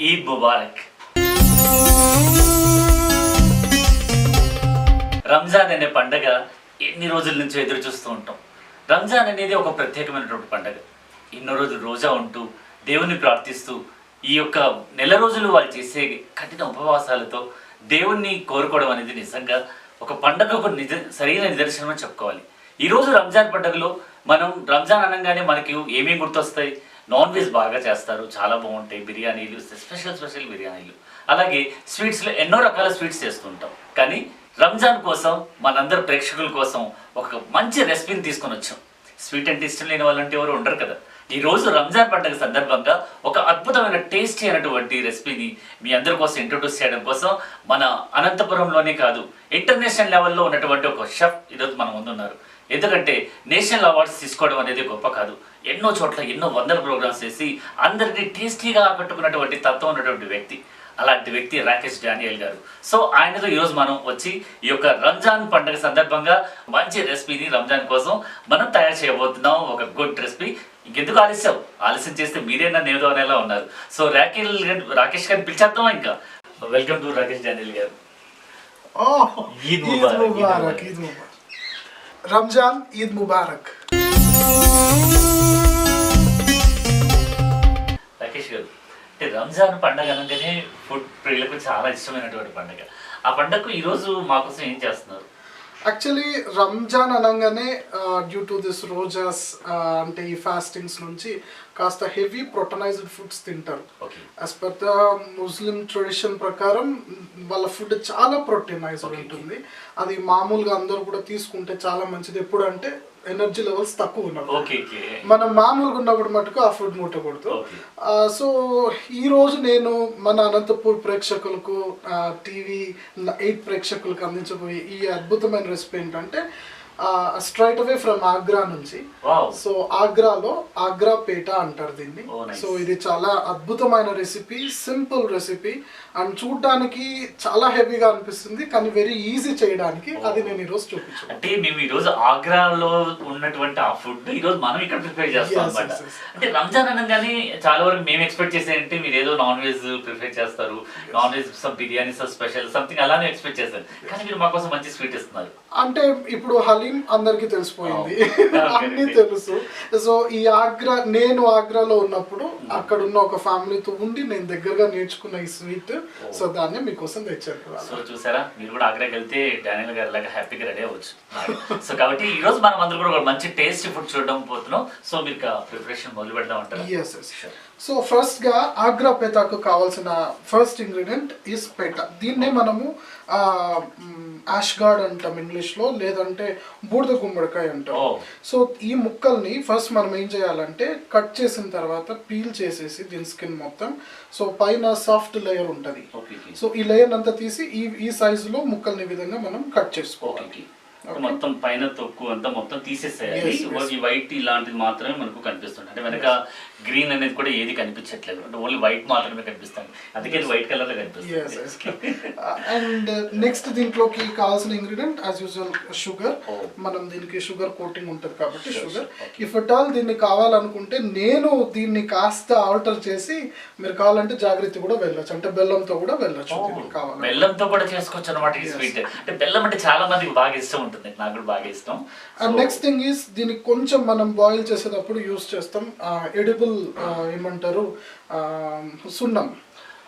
ఈద్ ముబారక్. రంజాన్ అనే పండగ ఎన్ని రోజుల నుంచి ఎదురు చూస్తూ ఉంటాం. రంజాన్ అనేది ఒక ప్రత్యేకమైనటువంటి పండగ. ఎన్నో రోజులు రోజా ఉంటూ దేవుని ప్రార్థిస్తూ ఈ యొక్క నెల రోజులు వాళ్ళు చేసే కఠిన ఉపవాసాలతో దేవుణ్ణి కోరుకోవడం అనేది నిజంగా ఒక పండగకు సరైన నిదర్శనం అని చెప్పుకోవాలి. ఈరోజు రంజాన్ పండుగలో మనం రంజాన్ అనగానే మనకి ఏమేమి గుర్తొస్తాయి? నాన్ వెజ్ బాగా చేస్తారు, చాలా బాగుంటాయి బిర్యానీలు, స్పెషల్ బిర్యానీలు, అలాగే స్వీట్స్లో ఎన్నో రకాల స్వీట్స్ చేస్తుంటాం. కానీ రంజాన్ కోసం మనందరు ప్రేక్షకుల కోసం ఒక మంచి రెసిపీని తీసుకొని వచ్చాం. స్వీట్ అంటే ఇష్టం లేని వాళ్ళంటే ఎవరు ఉండరు కదా. ఈరోజు రంజాన్ పండుగ సందర్భంగా ఒక అద్భుతమైన టేస్టీ అయినటువంటి రెసిపీని మీ అందరి కోసం ఇంట్రొడ్యూస్ చేయడం కోసం మన అనంతపురంలోనే కాదు ఇంటర్నేషనల్ లెవెల్లో ఉన్నటువంటి ఒక షెఫ్ ఈరోజు మన ముందున్నారు. ఎందుకంటే నేషనల్ అవార్డ్స్ తీసుకోవడం అనేది గొప్ప కాదు, ఎన్నో చోట్ల ఎన్నో వందల ప్రోగ్రామ్స్ చేసి అందరినీ టేస్టీగా ఆకట్టుకున్నటువంటి తత్వం ఉన్నటువంటి వ్యక్తి. అలాంటి వ్యక్తి రాకేష్ డానియల్ గారు. సో ఆయనతో ఈరోజు మనం వచ్చి ఈ యొక్క రంజాన్ పండుగ సందర్భంగా మంచి రెసిపీని రంజాన్ కోసం మనం తయారు చేయబోతున్నాం. ఒక గుడ్ రెసిపీ. ఇంకెందుకు ఆలస్యం చేస్తే మీరే నన్ను ఏదో అనేలా ఉన్నారు. సో రాకేష్ గారిని పిలిచేద్దామా? ఇంకా వెల్కమ్ టు రాకేష్ డానియల్ గారు. ఈద్ ముబారక్. రంజాన్ ఈద్ ముబారక్. రాకేష్ గారు, అంటే రంజాన్ పండుగ అనగానే ఫుడ్ ప్రియులకు చాలా ఇష్టమైనటువంటి పండుగ. ఆ పండుగకు ఈరోజు మాకోసం ఏం చేస్తున్నారు? యాక్చువల్లీ రంజాన్ అనగానే డ్యూ టు దిస్ రోజాస్ అంటే ఈ ఫాస్టింగ్స్ నుంచి కాస్త హెవీ ప్రోటీనైజ్డ్ ఫుడ్స్ తింటారు. As per the Muslim tradition ప్రకారం వాళ్ళ ఫుడ్ చాలా ప్రోటీనైజ్డ్ ఉంటుంది. అది మామూలుగా అందరూ కూడా తీసుకుంటే చాలా మంచిది. ఎప్పుడు అంటే ఎనర్జీ లెవెల్స్ తక్కువ ఉన్నప్పుడు, మనం మామూలుగా ఉన్నప్పుడు మటుకు ఆ ఫుడ్ ముట్టకూడదు. సో ఈరోజు నేను మన అనంతపూర్ ప్రేక్షకులకు, టీవీ 8 ప్రేక్షకులకు అందించబోయే ఈ అద్భుతమైన రెసిపీ ఏంటంటే స్ట్రైట్ అవే ఫ్రమ్ ఆగ్రా నుంచి. సో ఆగ్రాలో ఆగ్రా పేట అంటారు దీన్ని. సో ఇది చాలా అద్భుతమైన రెసిపీ, సింపుల్ రెసిపీ అండ్ చూడడానికి చాలా హెవీగా అనిపిస్తుంది, కానీ వెరీ ఈజీ చేయడానికి. అది నేను ఈరోజు చూపించాను. అంటే మేము ఈరోజు ఆగ్రాలో ఉన్నటువంటి ఆ ఫుడ్ ఈరోజు మనం ఇక్కడ ప్రిపేర్ చేస్తాం అనమాట. అంటే రంజాన్ అనగానే చాలా వరకు మేము ఎక్స్పెక్ట్ చేసేదంటే మీరు ఏదో నాన్ వెజ్ ప్రిపేర్ చేస్తారు, non veg biryani special something అలానే ఎక్స్పెక్ట్ చేస్తారు. కానీ మీరు మా కోసం మంచి స్వీట్ ఇస్తున్నారు. అంటే ఇప్పుడు హలీం అందరికి తెలిసిపోయింది, అన్ని తెలుసు. సో ఈ నేను ఆగ్రాలో ఉన్నప్పుడు అక్కడ ఉన్న ఒక ఫ్యామిలీతో ఉండి నేను దగ్గరగా నేర్చుకున్న ఈ స్వీట్, సో దాన్ని మీకోసం తెచ్చాను. సో చూసారా, మీరు కూడా ఆగ్రాకి వెళ్తే డానియల్ గారి లాగా హ్యాపీగా రెడీ అవ్వచ్చు. సో కాబట్టి ఈ రోజు మనం అందరూ కూడా మంచి టేస్టీ ఫుడ్ చూడడం పోతున్నాం. సో మీరు ప్రిపరేషన్ మొదలు పెడదాం అంటారు? Yes yes. సో ఫస్ట్ గా ఆగ్రా పేటాకు కావాల్సిన ఫస్ట్ ఇంగ్రీడియంట్ ఈస్ పేట. దీన్నే మనము యాష్ గార్డ్ అంటాం ఇంగ్లీష్ లో, లేదంటే బూడిద గుమ్మడికాయ అంటాం. సో ఈ ముక్కల్ని ఫస్ట్ మనం ఏం చేయాలంటే కట్ చేసిన తర్వాత పీల్ చేసేసి దీని స్కిన్ మొత్తం, సో పైన సాఫ్ట్ లేయర్ ఉంటుంది. సో ఈ లేయర్ అంతా తీసి ఈ సైజులో ముక్కల్ని విధంగా మనం కట్ చేసుకోవాలి. మొత్తం పైన తొక్కు అంతా మొత్తం తీసేసేయాలి. ఈ వైట్ ఇలాంటిది మాత్రమే మనకు కనిపిస్తుంది. అంటే వెనక గ్రీన్ అనేది కూడా ఏది కనిపించట్లేదు, అంటే ఓన్లీ వైట్ మాత్రమే కనిపిస్తుంది. అందుకే వైట్ కలర్ లో కనిపిస్తుంది. అండ్ నెక్స్ట్ దీంట్లోకి కావాల్సిన ఇంగ్రీడియంట్ యాజ్ యూజువల్ షుగర్. మనం దీనికి షుగర్ కోటింగ్ ఉంటుంది కాబట్టి షుగర్. ఇఫ్ అట్ ఆల్ దీన్ని కావాలనుకుంటే నేను దీన్ని కాస్త ఆల్టర్ చేసి మీరు కావాలంటే జాగ్రత్త కూడా వెళ్ళొచ్చు, అంటే బెల్లంతో కూడా వెళ్ళొచ్చు. కావాలి బెల్లంతో కూడా చేసుకోవచ్చు అనమాట ఈ స్వీట్. అంటే బెల్లం అంటే చాలా మందికి బాగా ఇష్టం ఉంటుంది, నాకు కూడా బాగా ఇష్టం. అండ్ నెక్స్ట్ థింగ్ ఈస్ దీనికి కొంచెం మనం బాయిల్ చేసేటప్పుడు యూస్ చేస్తాం ఎడిబుల్ ఏమంటారు సున్నం.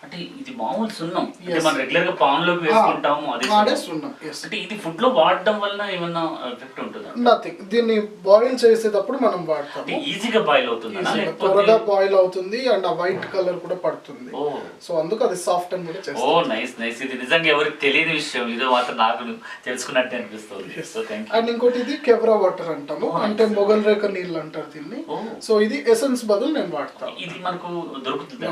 అంటే ఇది మామూలు సున్నం, అంటే మనం రెగ్యులర్ గా పాన్ లోకి వేసుకుంటాము, అదే సున్నం. అంటే ఇది ఫుడ్ లో వాడడం వల్ల ఏమన్నా ఎఫెక్ట్ ఉంటుందా? నథింగ్. దీన్ని బాయిల్ చేసేటప్పుడు మనం వాడతాం. ఈజీగా బాయిల్ అవుతుంది, త్వరగా బాయిల్ అవుతుంది అండ్ ఆ వైట్ కలర్ కూడా పడుతుంది. సో అందుకు అది సాఫ్ట్ అని కూడా చేస్తాం. ఓ నైస్ నైస్. ఇది నిజంగా ఎవరికి తెలియని విషయం, ఇది మాత్రం నాకు తెలుసుకున్నట్టు అనిపిస్తుంది. So thank you. అండ్ ఇంకోటి ఇది కెవరా వాటర్ అంటాము, అంటే మొగల్ రేఖ నీళ్ళు అంటారు దీన్ని. సో ఇది ఎసెన్స్ బదులు నేను వాడతాను. ఇది మనకు దొరుకుతుంది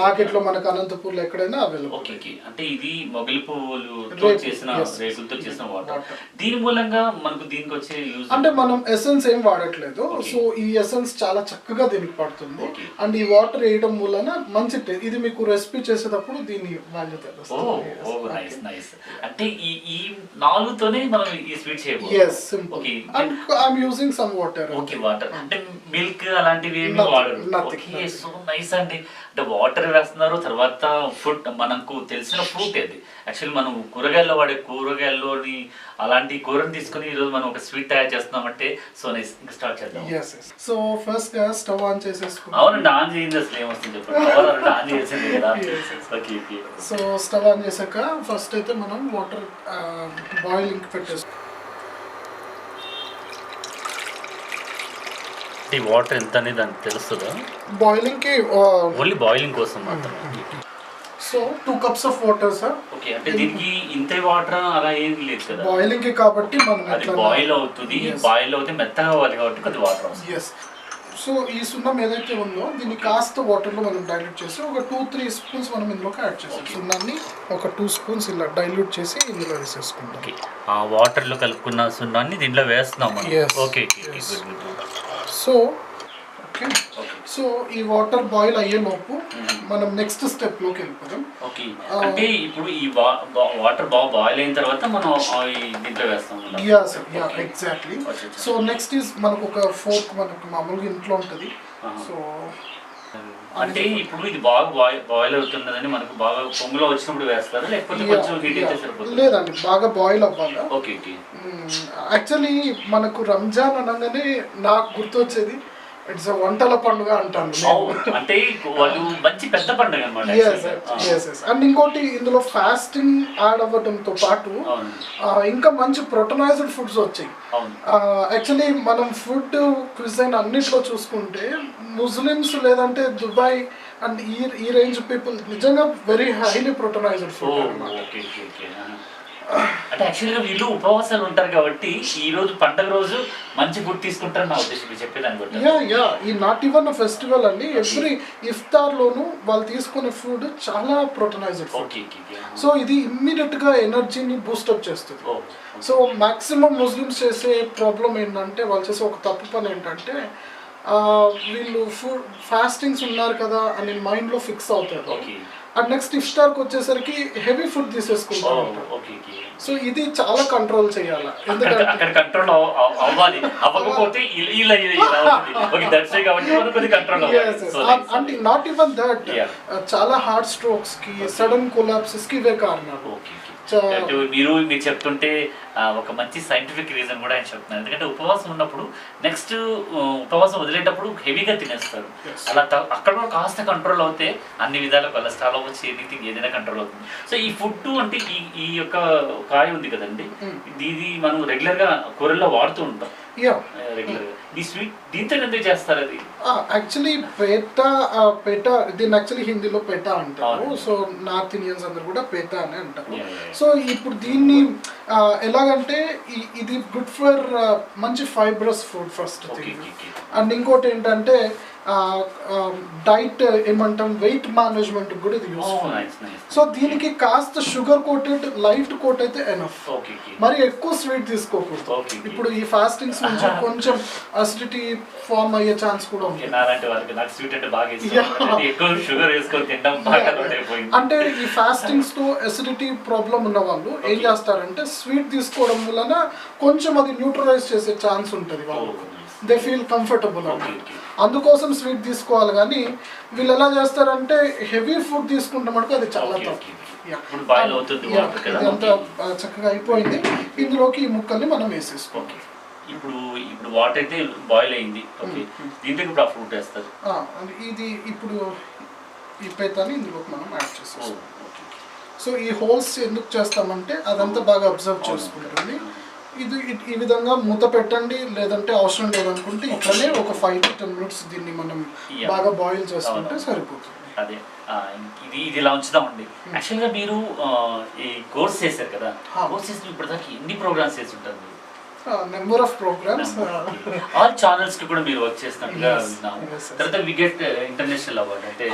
మార్కెట్ లో, మనకు అనంతపురం ఎక్కడైనా అవైలబుల్. అంటే ఇది మొగలి పువ్వులతో చేసిన రేకులతో చేసిన వాటర్. దీని మూలంగా మనకు దీనికి వచ్చే యూజ్ అంటే మనం ఎసెన్స్ ఏం వాడట్లేదు. సో ఈ ఎసెన్స్ చాలా చక్కగా దీనికి పడుతుంది అండ్ ఈ వాటర్ వేయడం వలన మంచి ఇది మీకు రెసిపీ చేసేటప్పుడు దీని వాల్యూ తెలుస్తుంది. అంటే ఈ నాలుగుతోనే మనం ఈ స్వీట్ చేయవచ్చు. yes simple and I'm using some water. Okay water, అంటే మిల్క్ అలాంటివి ఏమీ వాడరు. ఓకే సో నైస్ అండి. అంటే వాటర్ వేస్తున్నారు, తర్వాత ఫుడ్ మనకు తెలిసిన ఫ్రూట్ ఇది. యాక్చువల్లీ మనం కూరగాయల్లో వాడే కూరగాయల్లోని అలాంటి కూరని తీసుకుని ఈరోజు మనం ఒక స్వీట్ తయారు చేస్తున్నామంటే సో నైస్. ఇంకా స్టార్ట్ చేద్దాం. సో ఫస్ట్ గా స్టవ్ ఆన్ చేసేసుకుంటాం. అవునండి, ఆన్ చేయండి. అసలు ఏమొస్తుంది చెప్పండి, పవర్ ఆన్ చేసింది కదా. Okay okay. So stove on చేశాక ఫస్ట్ అయితే మనం వాటర్ బాయిలింగ్ పెట్టేస్తాం. ఈ వాటర్ ఎంత అనేది దానికి తెలుస్తుందా? బాయిలింగ్ కి ఓన్లీ బాయిలింగ్ కోసం మాత్రమే. So 2 cups of water sir. Okay, అంటే దీనికి ఇంతే వాటర్ అలా ఏం లేదు కదా, బాయిలింగ్ కి కాబట్టి మనం అది బాయిల్ అవుతుంది. బాయిల్ అవుతే మెత్తగా అవ్వాలి కాబట్టి కొద్ది వాటర్ అవసరం. ఎస్. సో ఈ సున్నం ఏదైతే ఉందో దీన్ని కాస్త వాటర్లో మనం డైల్యూట్ చేసి ఒక 2-3 స్పూన్స్ మనం ఇందులోకి యాడ్ చేస్తాం. సున్నాన్ని ఒక 2 స్పూన్స్ ఇలా డైల్యూట్ చేసి ఇందులో వేసేసుకుంటాం. ఓకే, ఆ వాటర్లో కలుపుకున్న సున్నాన్ని దీంట్లో వేస్తున్నాం మనం. Yes. ఓకే. సో సో ఈ వాటర్ బాయిల్ అయ్యే లోపు మనం నెక్స్ట్ స్టెప్ లోకి వెళ్ళిపోదాం. ఓకే, అంటే ఇప్పుడు ఈ వాటర్ బాగా బాయిల్ అయిన తర్వాత మనం దీంట్లో వేస్తాం. Yeah sir, yeah exactly. So next is మనకు ఒక ఫోర్క్ మనకు మామూలుగా ఇంట్లో ఉంటుంది. సో అంటే ఇప్పుడు ఇది బాగా బాయిల్ అవుతున్నదని మనకు బాగా పొంగులో వచ్చినప్పుడు వేస్తారు, లేకపోతే కొంచెం హీట్ అయితే సరిపోతుంది? లేదండి, బాగా బాయిల్ అవ్వాలి. Okay okay. యాక్చువల్లీ మనకు రంజాన్ అనగానే నాకు గుర్తొచ్చేది ఇట్స్ వంటల పండుగ అంటాను. అంటే వాళ్ళు మంచి పెద్ద పండుగ అన్నమాట. అండ్ ఇంకోటి ఇందులో ఫాస్టింగ్ యాడ్ అవ్వడంతో పాటు ఇంకా మంచి ప్రోటీనైజ్డ్ ఫుడ్స్ వచ్చాయి. యాక్చువల్లీ మనం ఫుడ్ క్విజైన్ అన్నిట్లో చూసుకుంటే ముస్లిమ్స్ లేదంటే దుబాయ్ అండ్ ఈ రేంజ్ పీపుల్ నిజంగా వెరీ హైలీ ప్రోటీనైజ్డ్ ఫుడ్ అన్నమాట. అంటే యాక్చువల్గా వీళ్ళు ఉపవాసాలు ఉంటారు కాబట్టి ఈ రోజు పండుగ రోజు మంచి ఫుడ్ తీసుకుంటారు నా ఉద్దేశం, మీరు చెప్పేదాన్ని బట్టి. ఈ నాట్ ఈవెన్ ఫెస్టివల్ అండి, ఎవ్రీ ఇఫ్తార్ లోను వాళ్ళు తీసుకునే ఫుడ్ చాలా ప్రోటీనైజ్డ్ ఫుడ్. సో ఇది ఇమ్మీడియట్ గా ఎనర్జీని బూస్టప్ చేస్తుంది. సో మాక్సిమం ముస్లిమ్స్ చేసే ప్రాబ్లం ఏంటంటే, వాళ్ళు చేసే ఒక తప్పు పని ఏంటంటే వీళ్ళు ఫుడ్ ఫాస్టింగ్స్ ఉన్నారు కదా అని మైండ్లో ఫిక్స్ అవుతారు. అండ్ నెక్స్ట్ ఇఫ్తార్కి వచ్చేసరికి హెవీ ఫుడ్ తీసేసుకుంటారు. సో ఇది చాలా కంట్రోల్ చేయాలి, ఎందుకంటే అక్కడ కంట్రోల్ అవ్వాలి, అవ్వకపోతే అంటే నాట్ ఈవెన్ దట్ చాలా హార్ట్ స్ట్రోక్స్ కి సడన్ కొలాప్సెస్ కి ఇవే కారణాలు. మీరు చెప్తుంటే ఒక మంచి సైంటిఫిక్ రీజన్ కూడా ఆయన చెప్తున్నారు. ఎందుకంటే ఉపవాసం ఉన్నప్పుడు నెక్స్ట్ ఉపవాసం వదిలేటప్పుడు హెవీగా తినేస్తారు. అలా అక్కడ కూడా కాస్త కంట్రోల్ అవుతే అన్ని విధాల కొలెస్ట్రాల్ అవ్వచ్చు, ఎనీథింగ్ ఏదైనా కంట్రోల్ అవుతుంది. సో ఈ ఫుడ్ అంటే ఈ యొక్క కాయ ఉంది కదండి, ఇది మనం రెగ్యులర్ గా కూరల్లో వాడుతూ ఉంటాం రెగ్యులర్ గా. ఈ స్వీట్ దీంతో ఎందుకు చేస్తారు? అది యాక్చువల్లీ పేట దీన్ని యాక్చువల్లీ హిందీలో పేట అంటారు. సో నార్త్ ఇండియన్స్ అందరు కూడా పేట అని అంటారు. సో ఇప్పుడు దీన్ని ఎలాగంటే ఇది గుడ్ ఫర్ మంచి fibrous food first thing. And ఇంకోటి ఏంటంటే డైట్ ఏమంటాం వెయిట్ మేనేజ్మెంట్ కూడా ఇది యూస్ఫుల్. సో దీనికి కాస్త షుగర్ కోటెడ్ లైట్ కోట్ అయితే ఎనఫ్, మరి ఎక్కువ స్వీట్ తీసుకోకూడదు. ఇప్పుడు ఈ ఫాస్టింగ్స్ నుంచి కొంచెం అసిడిటీ ఫార్మ్ అయ్యే ఛాన్స్ కూడా ఉంది. అంటే ఈ ఫాస్టింగ్స్ తో అసిడిటీ ప్రాబ్లం ఉన్న వాళ్ళు ఏం చేస్తారంటే స్వీట్ తీసుకోవడం వలన కొంచెం అది న్యూట్రలైజ్ చేసే ఛాన్స్ ఉంటుంది వాళ్ళకు. దే ఫీల్ కంఫర్టబుల్ అన్నమాట. అందుకోసం స్వీట్ తీసుకోవాలి. కానీ వీళ్ళు ఎలా చేస్తారంటే హెవీ ఫుడ్ తీసుకుంటే మటుకు అది చాలా తప్పు. ఇదంతా చక్కగా అయిపోయింది. ఇందులోకి ఈ ముక్కల్ని మనం వేసేసుకోవాలి. ఇప్పుడు వాటర్ అయితే బాయిల్ అయింది. దీంట్లో ఇప్పుడు ఆ ఫ్రూట్ వేస్తారు. ఇది ఇప్పుడు ఈ పేతాన్ని ఇందులోకి మనం యాడ్ చేసేస్తాం. సో ఈ హోల్స్ ఎందుకు చేస్తామంటే అదంతా బాగా అబ్జర్వ్ చేసుకుంటుంది. ఇది ఈ విధంగా మూత పెట్టండి, లేదంటే అవసరం లేదనుకుంటే ఇట్లనే ఒక 5 to 10 minutes దీన్ని మనం బాగా బాయిల్ చేసుకుంటే సరిపోతుంది. అదే ఇది ఇలా ఉంచుదామండి. యాక్చువల్గా మీరు ఈ కోర్స్ చేశారు కదా, కోర్స్ చేసిన ఇప్పటిదాకా ఎన్ని ప్రోగ్రామ్స్ చేసి ఉంటారు? Number of programs, all channels కి కూడా మీరు వర్క్ చేస్తున్నట్టుగా విన్నాము. తర్వాత వి గెట్ ఇంటర్నేషనల్ అవార్డ్, అంటే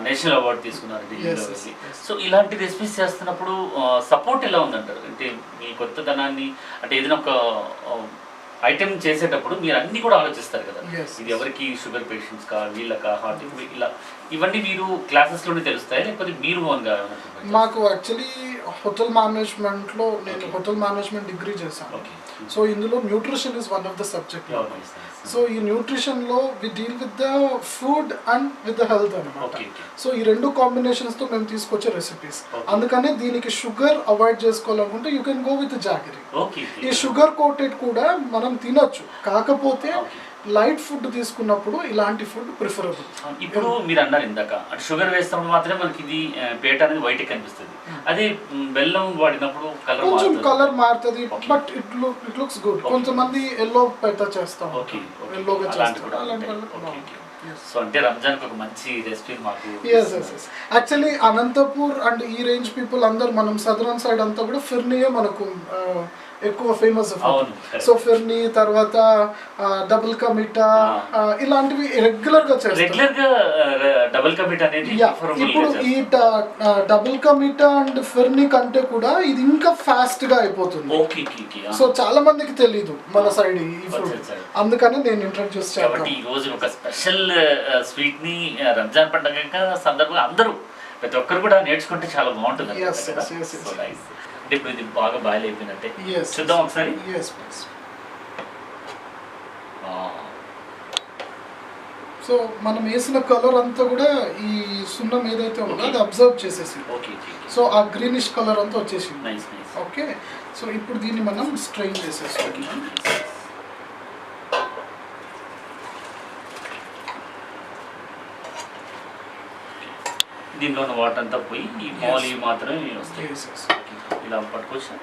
నేషనల్ అవార్డు తీసుకున్నారు ఢిల్లీలో. సో ఇలాంటి రెసిపీస్ చేస్తున్నప్పుడు సపోర్ట్ ఎలా ఉందంటారు? అంటే మీ కొత్తదనాన్ని, అంటే ఏదైనా ఒక ఐటెం చేసేటప్పుడు మీరు అన్ని కూడా ఆలోచిస్తారు కదా, ఇది ఎవరికి షుగర్ పేషెంట్స్ కా, వీళ్ళకా, హార్ట్, ఇలా ఇవన్నీ మీరు క్లాసెస్లోనే తెలుస్తాయి లేకపోతే మీరు ఓన్గా? మాకు యాక్చువల్లీ హోటల్ మేనేజ్మెంట్లో నేను హోటల్ మేనేజ్మెంట్ డిగ్రీ చేశాను. సో ఇందులో nutrition is one of the subject. So ఈ న్యూట్రిషన్ లో we deal with the food and with the health అనమాట. సో ఈ రెండు కాంబినేషన్స్ తో మేము తీసుకొచ్చే రెసిపీస్. అందుకనే దీనికి షుగర్ అవాయిడ్ చేసుకోవాలనుకుంటే you can go with jaggery. ఈ షుగర్ కోటెడ్ కూడా మనం తినొచ్చు, కాకపోతే లైట్ ఫుడ్ తీసుకున్నప్పుడు ఇలాంటి ఫుడ్ ప్రిఫరబుల్. ఇప్పుడు మీరు అన్నారు ఇందాక అంటే షుగర్ వేసినప్పుడు మాత్రమే మనకి ఇది పేట అనేది వైట్ కనిపిస్తుంది, అదే బెల్లం వాడినప్పుడు కొంచెం కలర్ మారుతుంది, బట్ ఇట్ లుక్స్ గుడ్. కొంతమంది ఎల్లో పేట చేస్తాం, ఎల్లోగా చేస్తాం. సో అంటే రంజాన్ ఒక మంచి రెసిపీ మాకు. యాక్చువల్లీ అనంతపూర్ అండ్ ఈ రేంజ్ పీపుల్ అందరు మనం సదరన్ సైడ్ అంతా కూడా ఫిర్నీయే మనకు ఎక్కువ ఫేమస్. సో ఫిర్నీ తర్వాత డబుల్ కా మీఠా ఇలాంటివి రెగ్యులర్ గా చేస్తారు. రెగ్యులర్ గా డబుల్ కా మీఠా అనేది ఇప్పుడు ఈ డబుల్ కా మీఠా అండ్ ఫిర్నీ కంటే కూడా ఇది ఇంకా ఫాస్ట్ గా అయిపోతుంది. సో చాలా మందికి తెలీదు మన సైడ్ ఈ ఫుడ్, అందుకని నేను ఇంట్రడ్యూస్ చేస్తాను. కాబట్టి ఈ రోజు ఒక స్పెషల్ స్వీట్ ని రంజాన్ పండుగ సందర్భంగా అందరూ ప్రతి ఒక్కరు కూడా నేర్చుకుంటే చాలా బాగుంటుంది. అంటే ఇప్పుడు ఇది బాగా బాయిల్ అయిపోయినట్టే చూద్దాం ఒకసారి. సో మనం వేసిన కలర్ అంతా కూడా ఈ సున్నం ఏదైతే ఉందో అది అబ్జర్వ్ చేసేసి, సో ఆ గ్రీనిష్ కలర్ అంతా వచ్చేసింది. ఓకే, సో ఇప్పుడు దీన్ని మనం స్ట్రెయిన్ చేసేసుకుంటాం. దీనిలో ఉన్న వాటర్ అంతా పోయి ఈ మాలి మాత్రమే వస్తాయి. ఇలా పట్టుకోవచ్చు.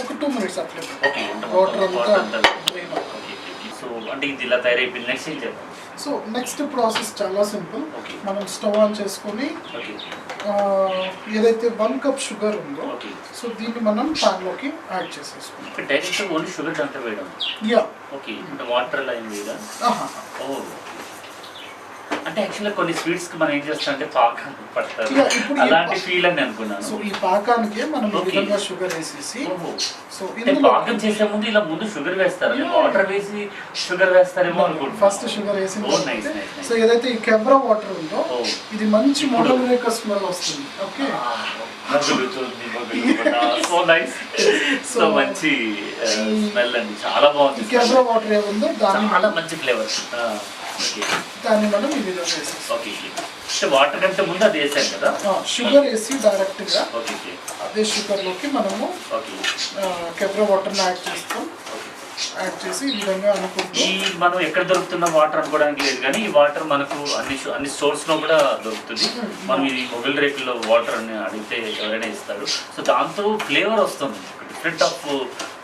ఒక 2 minutes అట్లా వాటర్ అంతా. సో అంటే ఇది ఇలా తయారైపోయింది. నెక్స్ట్ ఏం చేద్దాం? సో నెక్స్ట్ ప్రాసెస్ చాలా సింపుల్. మనం స్టవ్ ఆన్ చేసుకొని ఏదైతే 1 cup షుగర్ ఉందో సో దీన్ని మనం పాన్ లోకి యాడ్ చేసేసుకుంటాం. డైరెక్ట్ ఓన్లీ షుగర్ దాంట్లో వేయడం. ఓకే, అంటే వాటర్ అలా ఏం వేయదా? ఓ, అంటే యాక్చువల్గా కొన్ని స్వీట్స్ కి మనం ఏం చేస్తాం అంటే పాకం పడతారు, అలాంటి ఫీల్ అని అనుకున్నాను. సో ఈ పాకానికి మనం ఈ విధంగా షుగర్ వేసేసి, సో పాకం చేసే ముందు ఇలా ముందు షుగర్ వేస్తారు, వాటర్ వేసి షుగర్ వేస్తారేమో అనుకుంటున్నాను. ఫస్ట్ షుగర్ వేసి, సో ఏదైతే ఈ కెబ్రా వాటర్ ఉందో ఇది మంచి మొడల్ రేక స్మెల్ వస్తుంది. ఓకే, సో నైస్, సో మంచి స్మెల్ అండి, చాలా బాగుంది. కెబ్రా వాటర్ ఏముందో దాని చాలా మంచి ఫ్లేవర్. దాన్ని మనం ఈ విధంగా వేసేస్తాం. ఓకే, వాటర్ కంటే ముందు అది వేసాం కదా, షుగర్ వేసి డైరెక్ట్ గా అదే షుగర్ లోకి మనము కెబ్రా వాటర్ యాడ్ చేస్తాం. యాడ్ చేసి ఈ విధంగా అనుకుంటాం. ఈ మనం ఎక్కడ దొరుకుతున్న వాటర్ అనుకోవడానికి లేదు, కానీ ఈ వాటర్ మనకు అన్ని స్టోర్స్ లో కూడా దొరుకుతుంది. మనం ఇది మొగల్ రేకుల్లో వాటర్ అని అడిగితే ఎవరైనా ఇస్తారు. సో దాంతో ఫ్లేవర్ వస్తుంది, డిఫరెంట్ ఆఫ్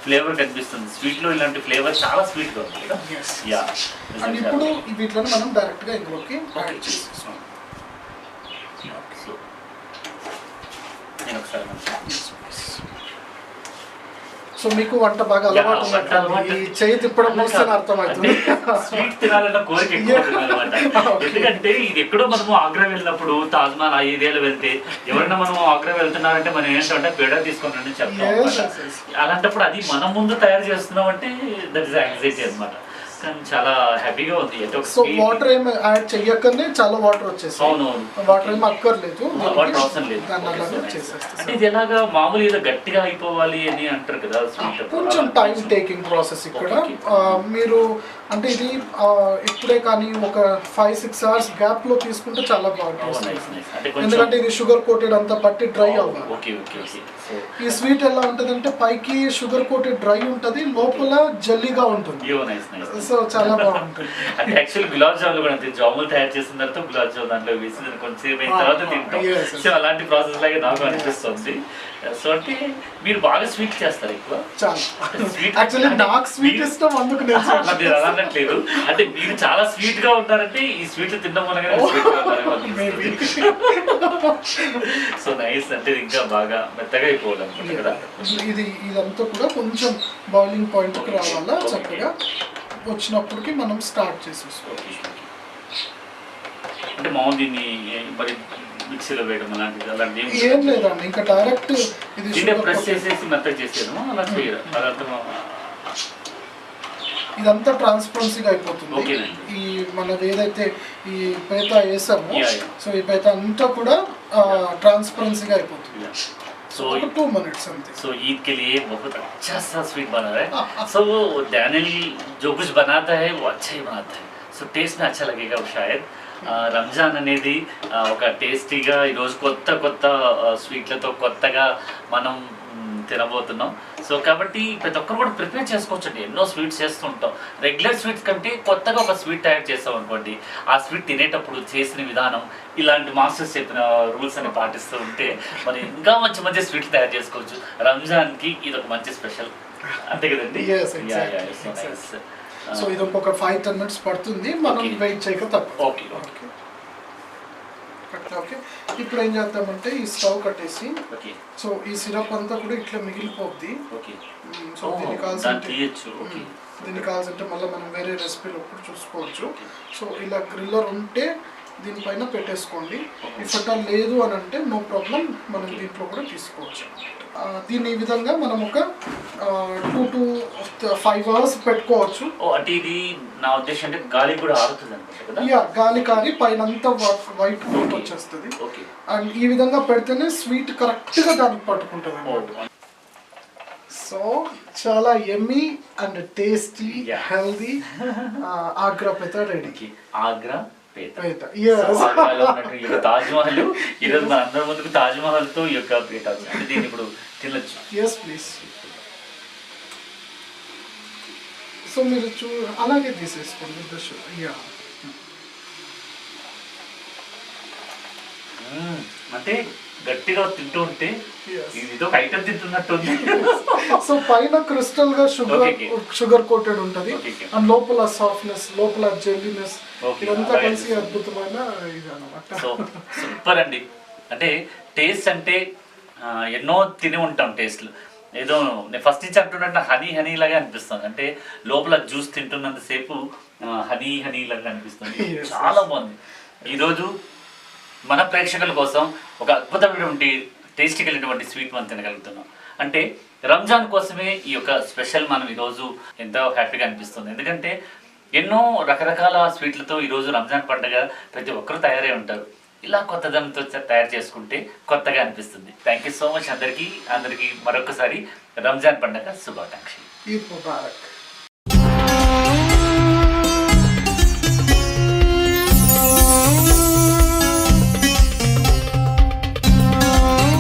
ఫ్లేవర్ కనిపిస్తుంది. స్వీట్ లో ఇలాంటి ఫ్లేవర్ చాలా స్వీట్ గా ఉంది కదా. అండ్ ఇప్పుడు వీటిలో మనం డైరెక్ట్ గా ఇందులోకి యాడ్ చేసేస్తాం. నేను ఒకసారి సో మీకు వంట బాగా అలవాటు ఉన్నట్టు ఈ చేయి తిప్పడం చూస్తే అర్థమవుతుంది. స్వీట్ తినాలన్న కోరిక ఎక్కువ అనమాట. ఎందుకంటే ఇది ఎక్కడో మనము ఆగ్రా వెళ్ళినప్పుడు తాజ్ మహల్ ఆ ఏరియాలో వెళ్తే ఎవరైనా మనం ఆగ్రా వెళ్తున్నారంటే మనం ఏంటంటే పేడ తీసుకుని చెప్తాం. అలాంటప్పుడు అది మనం ముందు తయారు చేస్తున్నాం అంటే దట్ ఇస్ యాంగ్జైటీ అనమాట. చాలా హ్యాపీగా ఉంది. సో వాటర్ ఏమి యాడ్ చెయ్యకనే చాలా వాటర్ వచ్చేస్తాయి. అవునవును, వాటర్ ఏమి అక్కర్లేదు, వాటర్ అవసరం లేదు. అంటే ఇది ఎలాగా మామూలు ఏదో గట్టిగా అయిపోవాలి అని అంటారు కదా, కొంచెం టైం టేకింగ్ ప్రాసెస్ ఇక్కడ. మీరు అంటే ఇది ఇప్పుడే కానీ ఒక 5-6 hours గ్యాప్ లో తీసుకుంటే చాలా బాగుంటుంది. ఎందుకంటే ఇది షుగర్ కోటెడ్ అంతా పట్టి డ్రై అవ్వాలి. ఈ స్వీట్ ఎలా ఉంటదంటే పైకి షుగర్ కోటెడ్ డ్రై ఉంటది, లోపల జల్లీగా ఉంటుంది. సో చాలా బాగుంటుంది. అంటే యాక్చువల్ గులాబ్ జాములు కూడా అంతే, జాములు తయారు చేసిన తర్వాత గులాబ్ జామున్ దాంట్లో వేసి కొంచెం అయిన తర్వాత తింటాం. సో అలాంటి ప్రాసెస్ లాగే నాకు అనిపిస్తుంది. సో అంటే మీరు బాగా స్వీట్ చేస్తారు ఎక్కువ. యాక్చువల్లీ నాకు స్వీట్ ఇష్టం, అందుకు నేను అనట్లేదు. అంటే మీరు చాలా స్వీట్ గా ఉంటారంటే ఈ స్వీట్లు తినడం వల్ల సో నైస్. అంటే ఇంకా బాగా మెత్తగా అయిపోవడం కదా. ఇది ఇదంతా కూడా కొంచెం బాయిలింగ్ పాయింట్ కి రావాలా, చక్కగా వచ్చినప్పటికి మనం స్టార్ట్ చేసేసుకోవాలి. అంటే మామూలు దీన్ని మరి మిక్సీలో వేయడం అలాంటిది ఏం లేదండి, ఇంకా డైరెక్ట్ ఇది ప్రెస్ చేసేసి మెత్తగా చేసేయడం అలా చేయరు. అదంతా ఇదంతా ట్రాన్స్పరెన్సీగా అయిపోతుంది. ఈ మనం ఏదైతే ఈ పేత వేసామో సో ఈ పేత అంతా కూడా ట్రాన్స్పరెన్సీగా అయిపోతుంది. सो 2 मिनट्स अंते। सो ईद के लिए बहुत अच्छा सा स्वीट बना रहा है। सो डैनियल जो कुछ बनाता है वो अच्छा ही बनाता है, సో టేస్ట్ में अच्छा लगेगा वो शायद। రంజాన్ అనేది ఒక టేస్టీగా ఈరోజు కొత్త కొత్త స్వీట్లతో కొత్తగా మనం తినబోతున్నాం। సో కాబట్టి ప్రతి ఒక్కరు కూడా ప్రిపేర్ చేసుకోవచ్చండి, ఎన్నో స్వీట్స్ చేస్తూ ఉంటాం। రెగ్యులర్ స్వీట్స్ కంటే కొత్తగా ఒక స్వీట్ తయారు చేస్తాం అనుకోండి, ఆ స్వీట్ తినేటప్పుడు చేసిన విధానం ఇలాంటి మాస్టర్స్ చెప్పిన రూల్స్ అని పాటిస్తూ ఉంటే మరి ఇంకా మంచి మంచి స్వీట్లు తయారు చేసుకోవచ్చు। రంజాన్కి ఇది ఒక మంచి స్పెషల్, అంతే కదండి? సో ఇది ఇంకొక 5-10 మినిట్స్ పడుతుంది, మనం వెయిట్ చేయక తప్పదు। ఓకే ఓకే ఓకే, ఇప్పుడు ఏం చేద్దామంటే ఈ స్టవ్ కట్టేసి, ఓకే సో ఈ సిరప్ అంతా కూడా ఇట్లా మిగిలిపోద్ది। ఓకే సో దీనికి కావాల్సింటే మళ్ళీ మనం వేరే రెసిపీలో కూడా చూసుకోవచ్చు। సో ఇలా గ్రిల్లర్ ఉంటే దీనిపైన పెట్టేసుకోండి, ఇఫ్ అట్లా లేదు అని అంటే నో ప్రాబ్లం, మనం దీంట్లో కూడా తీసుకోవచ్చు। దీన్ని ఈ విధంగా మనం ఒక 2 to 5 అవర్స్ పెట్టుకోవచ్చు। అంటే ఇది నా ఉద్దేశం అంటే గాలి కూడా ఆరుతుంది అనుకుంటా కదా? యా, గాలి కారి పైన అంతా వైట్ కోట్ వచ్చేస్తుంది। అండ్ ఈ విధంగా పెడితేనే స్వీట్ కరెక్ట్గా దానికి పట్టుకుంటుంది అన్నమాట। సో చాలా yummy and tasty healthy Agra petha ready. Agra petha, Taj Mahal ఈరోజు మన అందరి ముందుకు తాజ్ మహల్ తో ఈ యొక్క పేట వచ్చింది, దీన్ని ఇప్పుడు తినొచ్చు। Yes please. సో మీరు అలాగే తీసేసుకోండి। యా, అంటే గట్టిగా తింటూ ఉంటే ఇది ఒక ఐటమ్ తింటున్నట్టు ఉంది। సో పైన క్రిస్టల్ గా షుగర్ కోటెడ్ ఉంటది, అండ్ లోపల సాఫ్ట్నెస్, లోపల జెల్లీనెస్, ఇదంతా కలిసి అద్భుతమైన ఇది అన్నమాట। సో సూపర్ అండి, అంటే టేస్ట్ అంటే ఎన్నో తిని ఉంటాం టేస్ట్లు, ఏదో నేను ఫస్ట్ నుంచి అంటున్నట్టు హనీ హనీ లాగా అనిపిస్తుంది, అంటే లోపల జ్యూస్ తింటున్నంతసేపు హనీ హనీ లాగా అనిపిస్తుంది, చాలా బాగుంది। ఈరోజు మన ప్రేక్షకుల కోసం ఒక అద్భుతమైనటువంటి టేస్టీ కలిగినటువంటి స్వీట్ మనం తినగలుగుతున్నాం, అంటే రంజాన్ కోసమే ఈ యొక్క స్పెషల్ మనం ఈరోజు ఎంతో హ్యాపీగా అనిపిస్తుంది। ఎందుకంటే ఎన్నో రకరకాల స్వీట్లతో ఈరోజు రంజాన్ పండుగ ప్రతి ఒక్కరు తయారై ఉంటారు, ఇలా కొత్తదనంతో తయారు చేసుకుంటే కొత్తగా అనిపిస్తుంది। థ్యాంక్ యూ సో మచ్ అందరికీ మరొకసారి రంజాన్ పండుగ శుభాకాంక్షలు। ఈద్ ముబారక్।